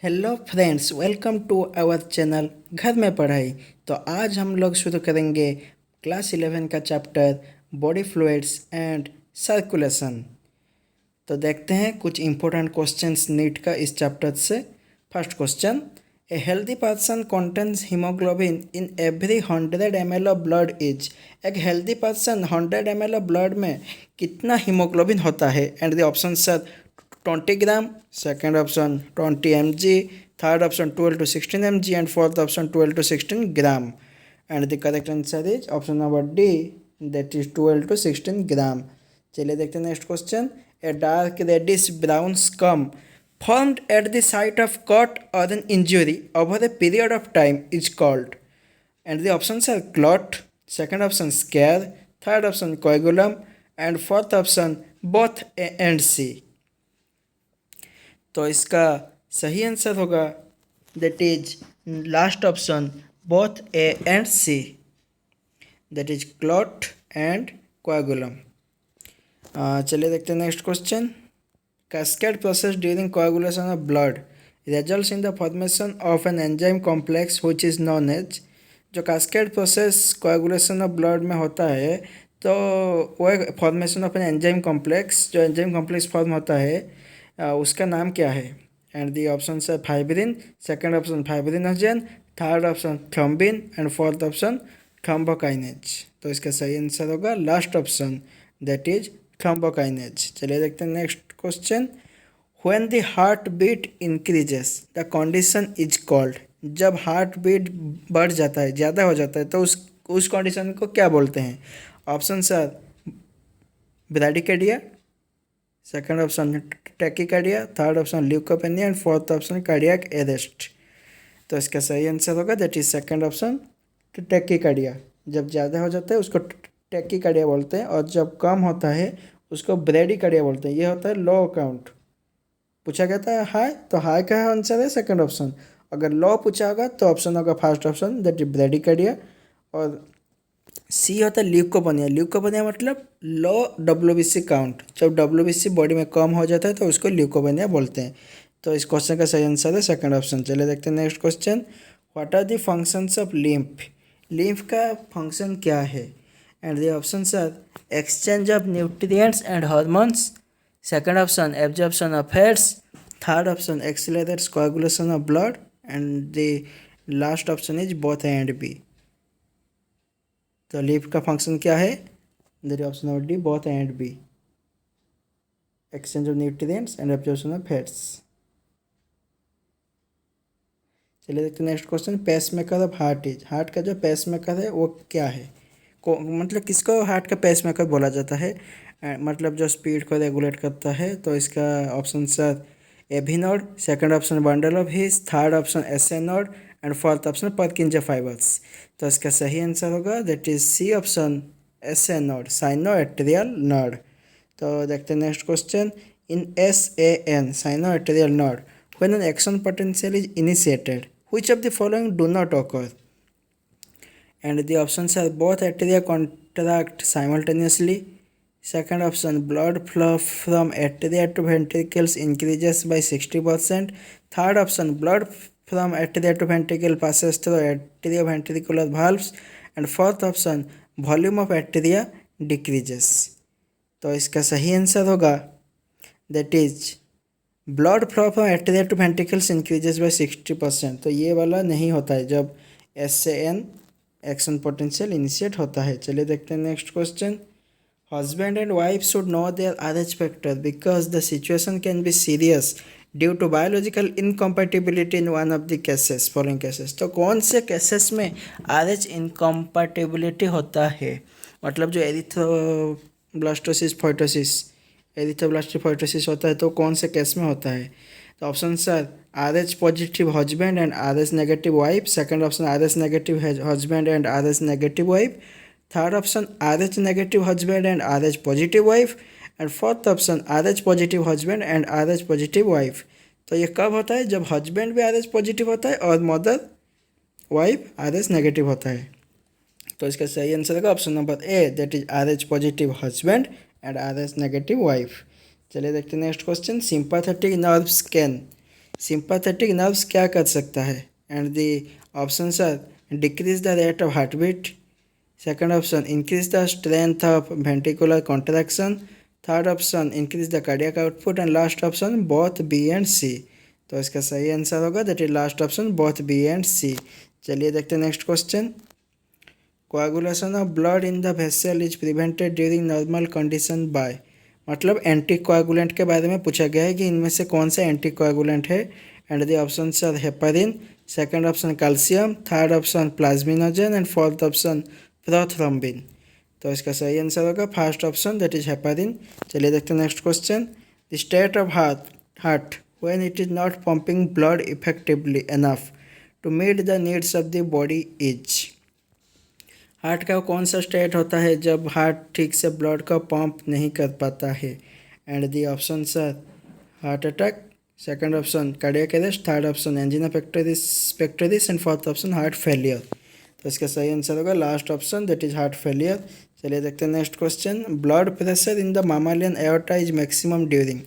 Hello friends, welcome to our channel घर में पढ़ाई। तो आज हम लोग शुरू करेंगे क्लास 11 का chapter body fluids and circulation. तो देखते हैं कुछ इंपॉर्टेंट क्वेश्चंस नीट का इस चैप्टर से। First question, a healthy person contains haemoglobin in every 100 ml of blood is. एक healthy person 100 ml of blood में कितना हीमोग्लोबिन होता है? And the option are 20 gram, second option 20 mg, third option 12 to 16 mg and fourth option 12 to 16 gram. And the correct answer is option number D, that is 12 to 16 gram. चलिए देखते हैं next question. A dark reddish brown scum formed at the site of cut or an injury over a period of time is called. And the options are clot, second option scare, third option coagulum, and fourth option both A and C. तो इसका सही answer होगा that is last option both A and C, that is clot and coagulum. चलिए देखते हैं next question. Cascade process during coagulation of blood results in the formation of an enzyme complex which is known as. जो cascade process coagulation of blood में होता है तो वो formation of an enzyme complex, जो एंजाइम कॉम्प्लेक्स फॉर्म होता है उसका नाम क्या है? एंड दी ऑप्शन है fibrin, second option fibrinogen, third option thrombin and fourth option thrombokinase. तो इसका सही आंसर होगा last option, that is thrombokinase. चलिए देखते हैं next question. When the heart beat increases the condition is called. जब heart beat बढ़ जाता है, ज़्यादा हो जाता है, तो उस कंडीशन को क्या बोलते हैं? Options are bradycardia, second option tachycardia, third option leukopenia and fourth option cardiac arrest. तो इसका सही आंसर होगा that is second option tachycardia. जब ज़्यादा हो जाता है उसको टैकीकार्डिया बोलते हैं, और जब कम होता है उसको ब्रैडिकार्डिया बोलते हैं। ये होता है लो काउंट। पूछा गया था हाई, तो हाई का आंसर है सेकंड ऑप्शन। अगर लो पूछा होगा तो ऑप्शन होगा first option, that is bradycardia. और सी होता है ल्यूकोपेनिया। ल्यूकोपेनिया मतलब लो डब्ल्यूबीसी काउंट। जब डब्ल्यूबीसी बॉडी में कम हो जाता है तो उसको ल्यूकोपेनिया बोलते हैं। तो इस क्वेश्चन का सही आंसर है सेकंड ऑप्शन। चलिए देखते हैं next question. What are the functions of lymph. Lymph का फंक्शन क्या है? And the options are exchange of nutrients and hormones, second option absorption of fats, third option accelerates coagulation of blood, and the last option is both A and B. तो lymph का function क्या है? That is option number D, both A and B, exchange of nutrients and absorption of fats. चलिए देखते हैं next question. Pacemaker of heart is. Heart का जो pacemaker है वो क्या है? मतलब किसको हार्ट का पेसमेकर बोला जाता है? मतलब जो स्पीड को रेगुलेट करता है। तो इसका options are AV node, second option bundle of His, third option SA node and fourth option Purkinje fibres. तो इसका सही आंसर होगा that is C option SA node, sinoatrial node. तो देखते हैं next question. In SAN, sinoatrial node, when an action potential is initiated, which of the following do not occur? And the options are both atria contract simultaneously, second option blood flow from atria to ventricles increases by 60%, third option blood from atria to ventricle passes through atrioventricular valves, and fourth option volume of atria decreases। तो इसका सही answer होगा that is blood flow from atria to ventricles increases by 60%। तो ये वाला नहीं होता है जब SAN एक्शन पोटेंशियल इनिशिएट होता है। चलिए देखते हैं next question. Husband and wife should know their RH factor because the situation can be serious due to biological incompatibility in one of the cases, following cases. तो कौन से cases में RH incompatibility होता है? मतलब जो एरिथ्रोब्लास्टोसिस फोइटोसिस, एरिथ्रोब्लास्टिक फोइटोसिस होता है तो कौन से केस में होता है? तो option sir RH positive husband and RH negative wife, second option RH negative husband and RH negative wife, third option RH negative husband and RH positive wife, and fourth option RH positive husband and RH positive wife. तो ये कब होता है? जब husband भी RH positive होता है और मदर वाइफ RH नेगेटिव होता है। तो इसका सही आंसर होगा option number A, that is RH positive husband and RH negative wife. चलिए देखते हैं next question. Sympathetic nerves can sympathetic nerves क्या कर सकता है? And the options are decrease the rate of heart beat, second option increase the strength of ventricular contraction, third option increase the cardiac output and last option both B and C. तो इसका सही answer होगा that is last option both B and सी। चलिए देखते हैं next question. Coagulation of blood in the vessel is prevented during normal condition bye, मतलब anti coagulant के बारे में पूछा गया है कि इनमें से कौन सा एंटी कोआगुलेंट है। And the option are heparin, second option calcium, third option plasminogen and fourth option prothrombin. तो इसका सही आंसर होगा first option that is heparin. चलिए देखते हैं next question. The state of heart when it is not pumping blood effectively enough to meet the needs of the body is, heart का कौन सा स्टेट होता है जब हार्ट ठीक से ब्लड का पंप नहीं कर पाता है? And the option are heart attack, second option cardiac arrest, third option angina pectoris and fourth option heart failure. तो इसका सही आंसर होगा last option that is heart failure. चलिए देखते हैं next question. Blood pressure in the mammalian aorta is maximum during,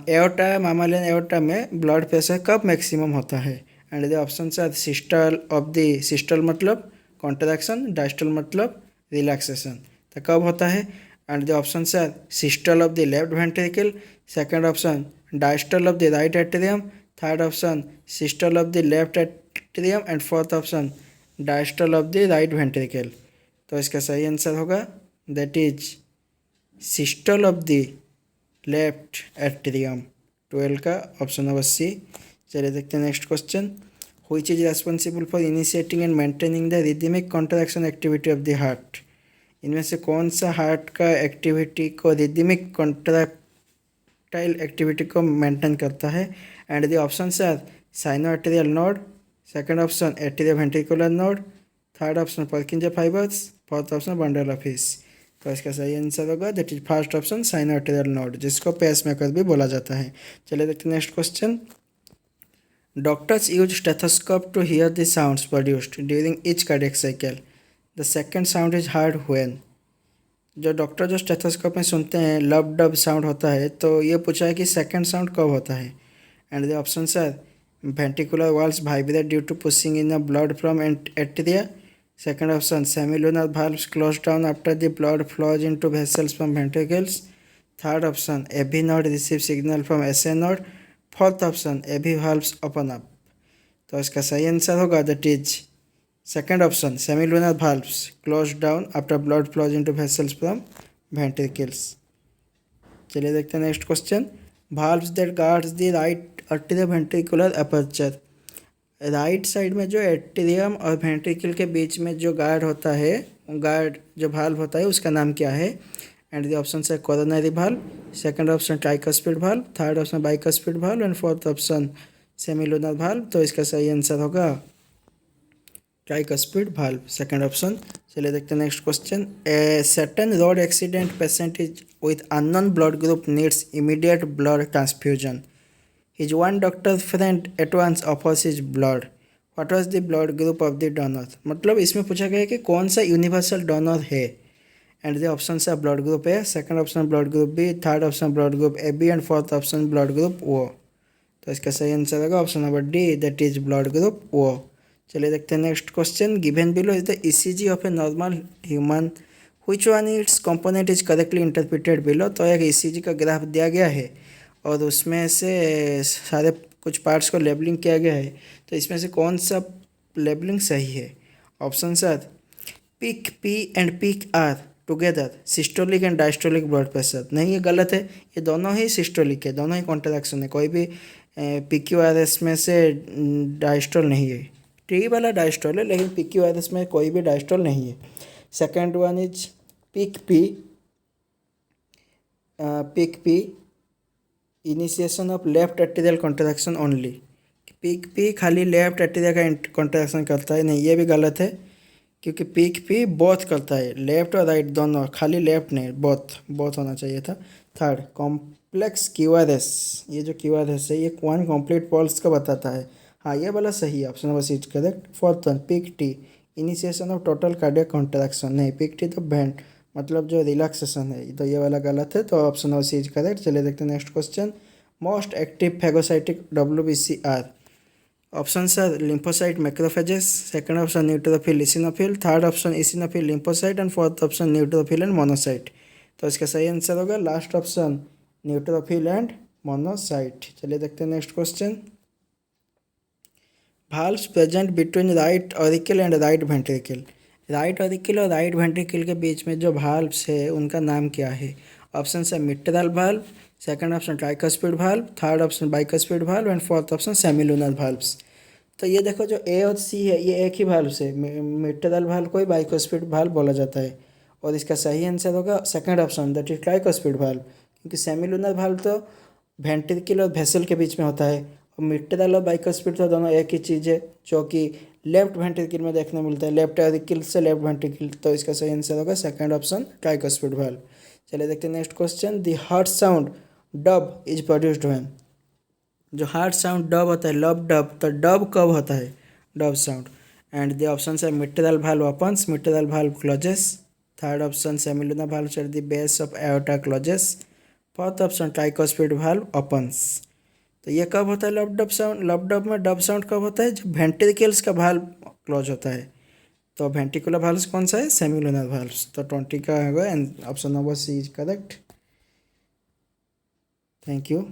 aorta mammalian aorta में blood pressure कब maximum होता है? And the option are systole of the, systole मतलब contraction, diastole मतलब relaxation, तो कब होता है? And the option are systole of the left ventricle, second option diastole of the right atrium, third option systole of the left atrium and fourth option diastole of the right ventricle. तो इसका सही answer होगा that is systole of the left atrium, 12 का option number C. चलिए देखते हैं next question. Which is responsible for initiating and maintaining the rhythmic contraction activity of the heart, इनमें से कौन सा हार्ट का एक्टिविटी को रिदमिक कॉन्ट्रैक्टाइल एक्टिविटी को मेंटेन करता है? And the options are sinoatrial node, second option atrioventricular node, third option Purkinje fibres, fourth option bundle of His. तो इसका सही आंसर होगा that is first option sinoatrial node, जिसको pacemaker भी बोला जाता है। चलिए देखते हैं next question. Doctors use stethoscope to hear the sounds produced during each cardiac cycle. The second sound is heard when, जो डॉक्टर जो स्टेथोस्कोप में सुनते हैं लब डब साउंड होता है, तो ये पूछा है कि सेकंड साउंड कब होता है? And the options are ventricular walls vibrate due to pushing in the blood from atria, second option semilunar valves close down after the blood flows into vessels from ventricles, third option AV node receive signal from SA node, fourth option AV valves open up. तो इसका सही answer होगा that is second option semilunar valves close down after blood flows into vessels from ventricles. चलिए देखते हैं next question. valves that guards the right atrioventricular aperture, right side में जो atrium और वेंट्रिकल के बीच में जो गार्ड होता है, गार्ड जो भाल्व होता है उसका नाम क्या है? एंड द ऑप्शन है coronary valve, second option tricuspid valve, third option bicuspid valve and fourth option semilunar valve. तो इसका सही आंसर होगा ट्राइकस्पिड भाल्व, सेकंड ऑप्शन। चलिए देखते हैं next question. A certain road accident patient is with unknown blood group needs immediate blood transfusion, his one doctor friend at once offers his blood, what was the blood group of the donor, मतलब इसमें पूछा गया है कि कौन सा universal donor है। And the option है blood group A, second option blood group B, third option blood group A B and fourth option blood group O. तो इसका सही आंसर होगा option number D that is blood group O. चलिए देखते हैं next question. Given below is the ECG of a normal human, which one its component is correctly interpreted below. तो एक ECG का ग्राफ दिया गया है और उसमें से सारे कुछ पार्ट्स को लेबलिंग किया गया है, तो इसमें से कौन सा लेबलिंग सही है? Option are peak P and peak R together systolic and diastolic blood pressure, नहीं ये गलत है, ये दोनों ही सिस्टोलिक है, दोनों ही कॉन्ट्रैक्शन है, कोई भी PQRS में से डायस्टोल नहीं है। टी वाला डायस्टोल है लेकिन PQRS में कोई भी डायस्टोल नहीं है। Second one is peak P initiation of left atrial contraction only, peak P खाली लेफ्ट एट्रिया का कॉन्ट्रैक्शन करता है, नहीं ये भी गलत है, क्योंकि पीक पी बोथ करता है, लेफ्ट और राइट दोनों, खाली लेफ्ट नहीं, बोथ होना चाहिए था। थर्ड कॉम्प्लेक्स QRS, ये जो QRS है ये वन कम्प्लीट पल्स का बताता है, हाँ ये वाला सही है, option number C is correct. Fourth one peak T initiation of total cardiac contraction, नहीं पीक टी तो बैंड मतलब जो रिलैक्सेशन है, तो ये वाला गलत है, तो option number C is correct. चलिए देखते हैं next question. Most active phagocytic WBC are. Options are lymphocyte macrophages, second option neutrophil eosinophil, third option eosinophil lymphocyte and fourth option neutrophil and monocyte. तो इसका सही आंसर होगा last option neutrophil and monocyte. चलिए देखते हैं next question. valves present between right auricle and right ventricle. Right auricle और right ventricle के बीच में जो valves है उनका नाम क्या है? ऑप्शन है mitral valve, second option tricuspid valve, third option bicuspid valve and fourth option semilunar valves. तो ये देखो जो ए और सी है ये एक ही वाल्व से मिट्रल वाल्व को ही बाइकस्पिड वाल्व बोला जाता है और इसका सही आंसर होगा second option that is tricuspid valve, क्योंकि सेमिलुनर वाल्व तो वेंट्रिकल और वेसल के बीच में होता है और मिट्रल और बाइकस्पिड तो दोनों एक ही चीज़ है जो कि लेफ्ट वेंट्रिकल में देखने मिलता है, लेफ्ट ऑरिकल से लेफ्ट वेंट्रिकल। तो इसका सही आंसर होगा सेकंड ऑप्शन ट्राइकस्पिड वाल्व। चलिए देखते हैं next question. The heart sound dub is produced when. जो हार्ट साउंड डब होता है लब डब, तो डब कब होता है dub sound? And the option है mitral valve opens, mitral valve closes, third option semilunar valve at the base of aorta closes, fourth option tricuspid valve opens. तो ये कब होता है lub dub sound? Lub dub में dub sound कब होता है? जब वेंट्रिकल्स का वाल्व क्लोज होता है। तो वेंट्रिकुलर वाल्व कौन सा है? Semilunar valve. तो 20 का होगा and option number C is correct. Thank you.